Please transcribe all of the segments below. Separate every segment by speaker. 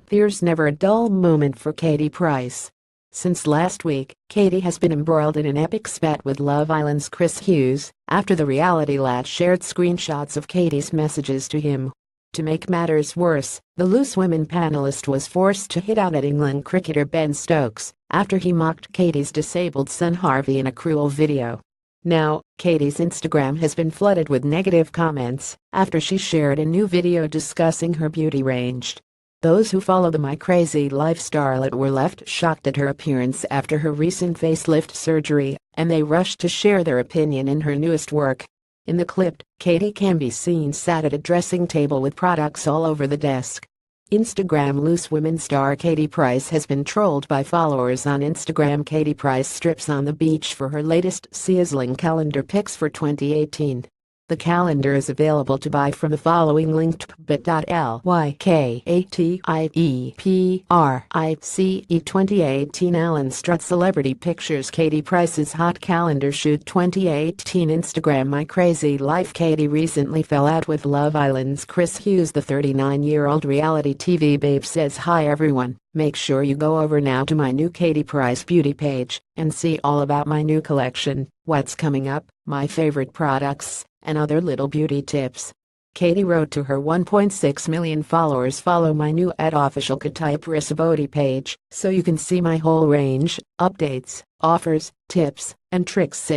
Speaker 1: There's never a dull moment for Katie Price. Since last week, Katie has been embroiled in an epic spat with Love Island's Chris Hughes, after the reality lad shared screenshots of Katie's messages to him. To make matters worse, the Loose Women panelist was forced to hit out at England cricketer Ben Stokes, after he mocked Katie's disabled son Harvey in a cruel video. Now, Katie's Instagram has been flooded with negative comments, after she shared a new video discussing her beauty range. Those who follow the My Crazy Life starlet were left shocked at her appearance after her recent facelift surgery, and they rushed to share their opinion in her newest work. In the clip, Katie can be seen sat at a dressing table with products all over the desk. Instagram Loose Women star Katie Price has been trolled by followers on Instagram. Katie Price strips on the beach for her latest sizzling calendar pics for 2018. The calendar is available to buy from the following link: bit.ly/KATIEPRICE 2018 Alan Strutt Celebrity Pictures Katie Price's Hot Calendar Shoot 2018 Instagram My Crazy Life. Katie recently fell out with Love Island's Chris Hughes. The 39-year-old reality TV babe says, "Hi everyone, make sure you go over now to my new Katie Price beauty page and see all about my new collection, what's coming up, my favorite products, and other little beauty tips." Katie wrote to her 1.6 million followers, "Follow my new @official Katie Price beauty page so you can see my whole range, updates, offers, tips, and tricks."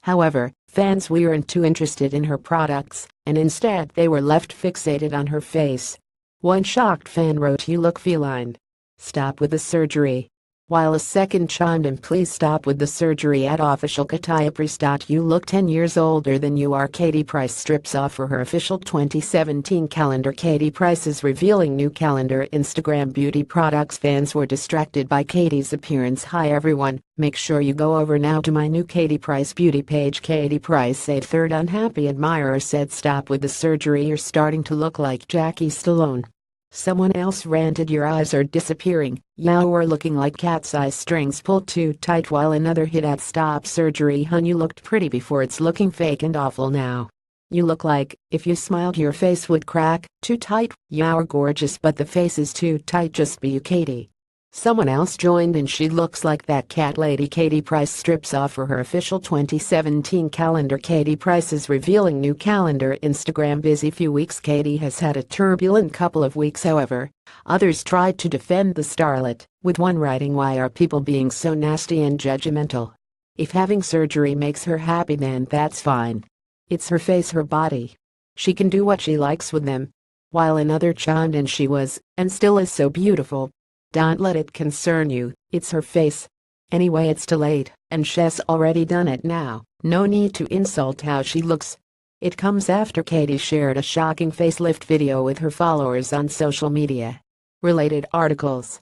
Speaker 1: However, fans weren't too interested in her products, and instead they were left fixated on her face. One shocked fan wrote, "You look feline. Stop with the surgery." While a second chimed in, "Please stop with the surgery @official Katie Price. You look 10 years older than you are." Katie Price strips off for her official 2017 calendar. Katie Price is revealing new calendar Instagram beauty products. Fans were distracted by Katie's appearance. "Hi everyone, make sure you go over now to my new Katie Price beauty page." Katie Price, a third unhappy admirer, said, "Stop with the surgery, you're starting to look like Jackie Stallone." Someone else ranted, "Your eyes are disappearing, you're looking like cat's eye strings pulled too tight," while another hit at, "Stop surgery hun, you looked pretty before, it's looking fake and awful now. You look like, if you smiled your face would crack, too tight, you're gorgeous but the face is too tight, just be you Katie." Someone else joined in, "She looks like that cat lady." Katie Price strips off for her official 2017 calendar. Katie Price is revealing new calendar Instagram. Busy few weeks. Katie has had a turbulent couple of weeks, however. Others tried to defend the starlet, with one writing, "Why are people being so nasty and judgmental? If having surgery makes her happy, then that's fine. It's her face, her body. She can do what she likes with them." While another chimed in, "She was, and still is, so beautiful. Don't let it concern you, it's her face. Anyway, it's too late, and she's already done it now, no need to insult how she looks." It comes after Katie shared a shocking facelift video with her followers on social media. Related articles.